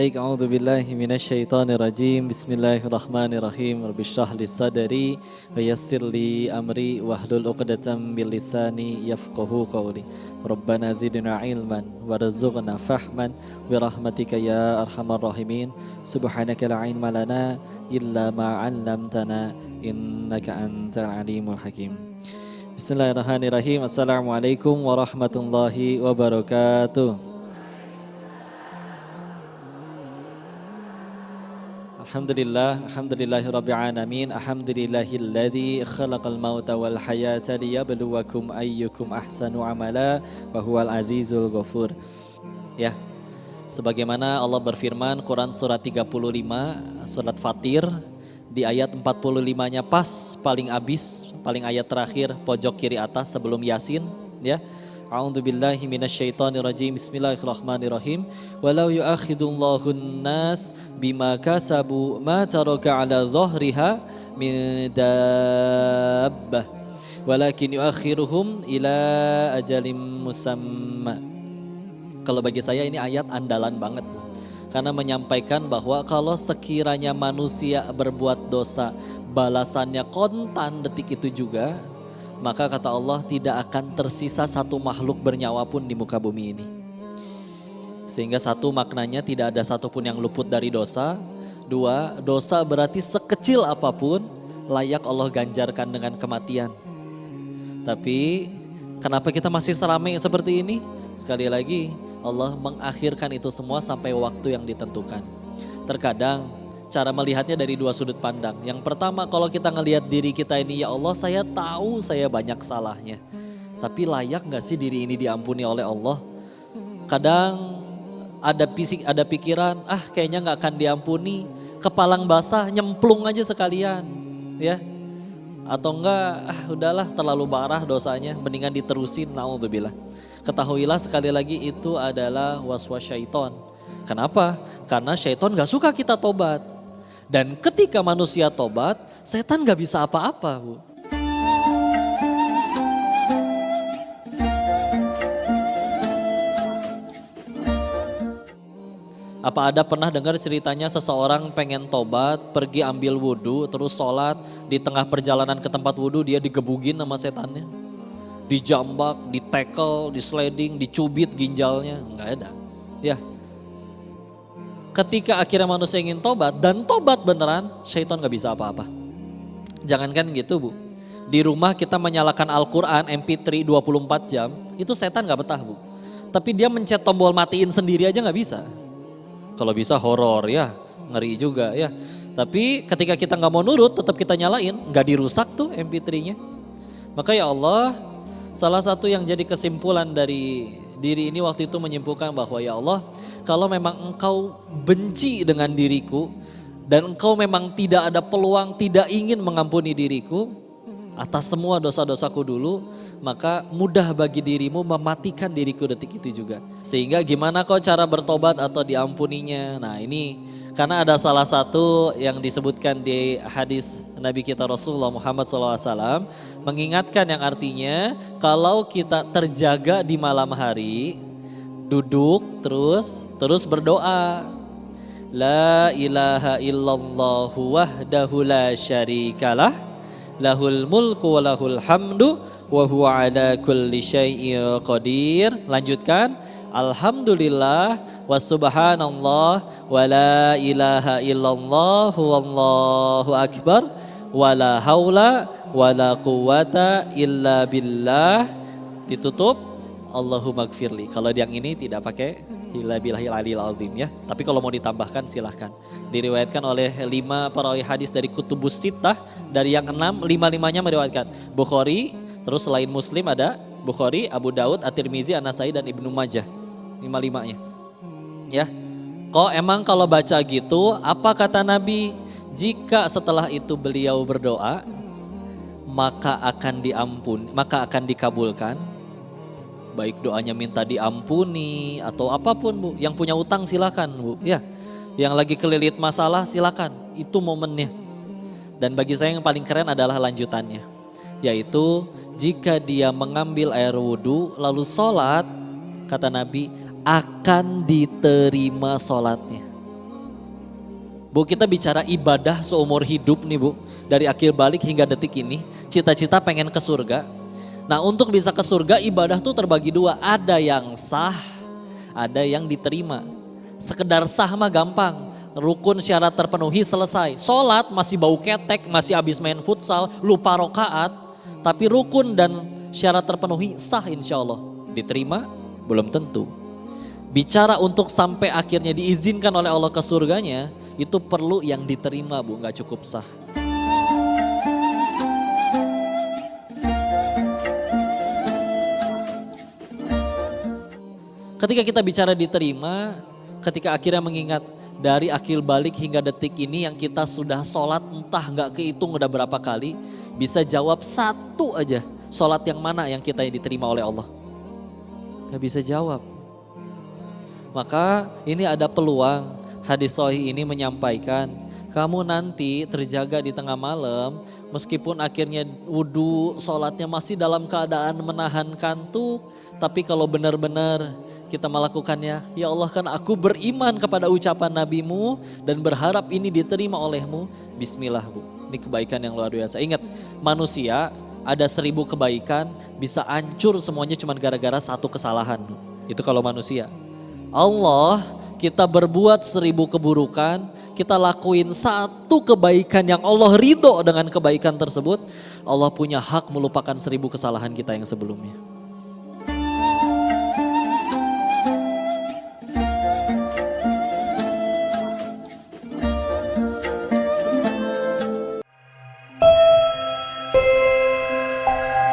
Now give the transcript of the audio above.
Baik, a'udzubillahi minasyaitonirrajim. Bismillahirrahmanirrahim. Rabbi shrah li sadri wa yassir li amri wahlul 'uqdatam min lisani yafqahu qawli. Rabbana zidna ilman warzuqna fahman bi rahmatika ya arhamar rahimin. Subhanaka la ilma lana illa ma 'allamtana innaka antal alimul hakim. Bismillahirrahmanirrahim. Assalamualaikum warahmatullahi wabarakatuh. Alhamdulillahirabbil alamin. Alhamdulillahilladzi khalaqal mauta wal hayata liyabluwakum ayyukum ahsanu amala wa huwal azizul ghafur. Ya. Sebagaimana Allah berfirman Quran surat 35 surat Fatir di ayat 45-nya pas paling ayat terakhir pojok kiri atas sebelum Yasin, ya. A'udzubillahi minasyaitonirrajim. Bismillahirrahmanirrahim. Walau yu'akhidullahu nas bima kasabu ma taraka 'ala dhahriha min dabbah walakin yu'akhiruhum ila ajalim musamma. Kalau bagi saya ini ayat andalan banget, karena menyampaikan bahwa kalau sekiranya manusia berbuat dosa balasannya kontan detik itu juga, maka kata Allah tidak akan tersisa satu makhluk bernyawa pun di muka bumi ini. Sehingga satu maknanya tidak ada satupun yang luput dari dosa. Dua, dosa berarti sekecil apapun layak Allah ganjarkan dengan kematian. Tapi kenapa kita masih seramai seperti ini? Sekali lagi Allah mengakhirkan itu semua sampai waktu yang ditentukan. Terkadang cara melihatnya dari dua sudut pandang. Yang pertama, kalau kita ngelihat diri kita ini, ya Allah saya tahu saya banyak salahnya. Tapi layak gak sih diri ini diampuni oleh Allah? Kadang ada pikiran, kayaknya gak akan diampuni. Kepalang basah nyemplung aja sekalian. Ya. Atau enggak, udahlah terlalu parah dosanya, mendingan diterusin, naudzubillah. Ketahuilah sekali lagi itu adalah waswas syaiton. Kenapa? Karena syaiton gak suka kita tobat. Dan ketika manusia tobat, setan gak bisa apa-apa, Bu. Apa ada pernah dengar ceritanya seseorang pengen tobat, pergi ambil wudhu, terus sholat, di tengah perjalanan ke tempat wudhu dia digebugin sama setannya? Dijambak, ditekel, disleding, dicubit ginjalnya, nggak ada. Ya. Ketika akhirnya manusia ingin tobat dan tobat beneran, syaitan gak bisa apa-apa. Jangankan gitu, Bu. Di rumah kita menyalakan Al-Quran MP3 24 jam, itu setan gak betah, Bu. Tapi dia mencet tombol matiin sendiri aja gak bisa. Kalau bisa horor ya, ngeri juga ya. Tapi ketika kita gak mau nurut, tetap kita nyalain, gak dirusak tuh MP3-nya. Maka ya Allah, salah satu yang jadi kesimpulan dari diri ini waktu itu menyimpulkan bahwa ya Allah, kalau memang engkau benci dengan diriku dan engkau memang tidak ada peluang, tidak ingin mengampuni diriku atas semua dosa-dosaku dulu, maka mudah bagi dirimu mematikan diriku detik itu juga. Sehingga gimana kok cara bertobat atau diampuninya? Nah ini karena ada salah satu yang disebutkan di hadis Nabi kita Rasulullah Muhammad SAW mengingatkan yang artinya kalau kita terjaga di malam hari, duduk terus berdoa. La ilaha illallah wahdahu la syarikalah lahul mulku wa lahul hamdu wa huwa ala kulli syai'in qadir. Lanjutkan. Alhamdulillah wa subhanallah wa la ilaha illallah wallahu akbar wa la haula wa la quwata illa billah. Ditutup Allahumma gfirli. Kalau yang ini tidak pakai illa billahil aliyil azim ya. Tapi kalau mau ditambahkan silahkan. Diriwayatkan oleh 5 perawi hadis dari Kutubus Sittah, dari yang 6, 5-5-nya meriwayatkan. Bukhari, terus selain Muslim ada Bukhari, Abu Daud, At-Tirmizi, An-Nasai dan Ibnu Majah. 5-5-nya. Ya. Kok emang kalau baca gitu, apa kata Nabi? Jika setelah itu beliau berdoa, maka akan dikabulkan. Baik doanya minta diampuni atau apapun, Bu. Yang punya utang silakan, Bu. Ya. Yang lagi kelilit masalah silakan. Itu momennya. Dan bagi saya yang paling keren adalah lanjutannya. Yaitu jika dia mengambil air wudhu lalu sholat, kata Nabi, akan diterima sholatnya. Bu, kita bicara ibadah seumur hidup nih Bu. Dari akhir balik hingga detik ini, cita-cita pengen ke surga. Nah, untuk bisa ke surga ibadah tuh terbagi dua. Ada yang sah, ada yang diterima. Sekedar sah mah gampang. Rukun syarat terpenuhi selesai. Sholat masih bau ketek, masih habis main futsal, lupa rokaat. Tapi rukun dan syarat terpenuhi sah insya Allah. Diterima? Belum tentu. Bicara untuk sampai akhirnya diizinkan oleh Allah ke surganya, itu perlu yang diterima Bu, gak cukup sah. Ketika kita bicara diterima, ketika akhirnya mengingat dari akhir balik hingga detik ini yang kita sudah sholat entah gak kehitung udah berapa kali, bisa jawab satu aja sholat yang mana yang kita diterima oleh Allah. Gak bisa jawab. Maka ini ada peluang hadis sahih ini menyampaikan kamu nanti terjaga di tengah malam meskipun akhirnya wudhu sholatnya masih dalam keadaan menahan kantuk. Tapi kalau benar-benar kita melakukannya, ya Allah kan aku beriman kepada ucapan nabimu dan berharap ini diterima olehmu. Bismillah Bu, ini kebaikan yang luar biasa. Ingat manusia ada 1000 kebaikan bisa hancur semuanya cuma gara-gara satu kesalahan. Itu kalau manusia. Allah kita berbuat 1000 keburukan, kita lakuin satu kebaikan yang Allah ridho dengan kebaikan tersebut, Allah punya hak melupakan 1000 kesalahan kita yang sebelumnya.